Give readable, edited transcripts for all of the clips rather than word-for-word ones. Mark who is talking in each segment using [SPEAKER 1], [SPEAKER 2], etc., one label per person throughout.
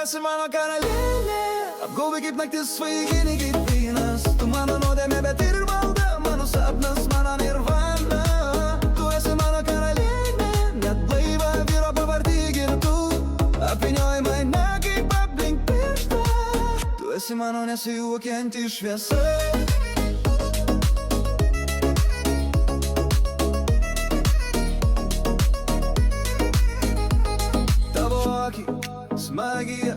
[SPEAKER 1] esi mano karalienė, apgaubė kaip naktis svaiginė kaip vynas. Tu mano nuodėmė, bet ir malda, mano sapnas, mano nirvana. Tu esi mano karalienė, net blaiva vyro pavardį girtų, apvynioji mane kaip aplink pirštą. Tu esi mano nesijuokianti šviesa. Magija,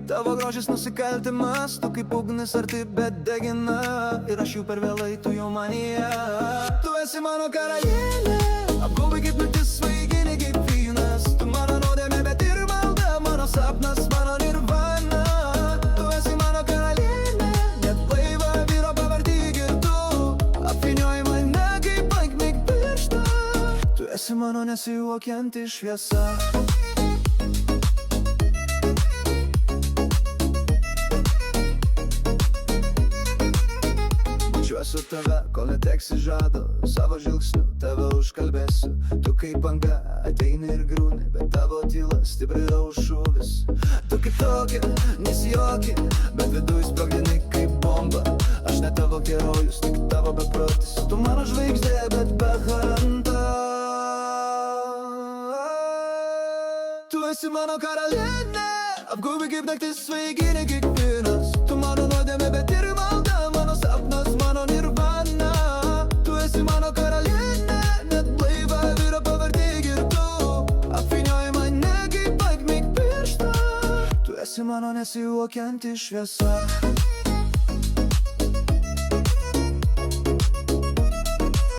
[SPEAKER 1] tavo grožis nusikaltimas, tu kaip ugnis arti bet degina, ir aš jau per vėlai, tu jau manyje. Tu esi mano karalienė, apgaubė kaip naktis svaiginė kaip vynas. Tu mano nuodėmė, bet ir malda, mano sapnas, mano nirvana. Tu esi mano karalienė, net blaiva vyro pavardį girtų, apvynioji mane kaip akmik pirštą. Tu esi mano nesijuokianti šviesa. Su tave, kol neteksi žado, savo žvilgsniu tave užkalbėsiu. Tu kaip banga ateini ir grūni, bet tavo tyla stipri šūvis. Tu kitokia, nesijoki, bet viduj sprogdini kaip bomba. Aš ne tavo herojus, tik tavo beprotis. Tu mano žvaigždė, bet be haranta. Tu esi mano karalienė, apgaubė kaip naktis svaiginė kaip vynas. Tu mano nuodėmė, bet ir malda, mano sapnas, mano nirvana. Tu esi mano karalienė, net blaiva vyro pavardį girtų, apvynioji mane kaip akmik pirštą. Tu esi mano nesijuokianti šviesa.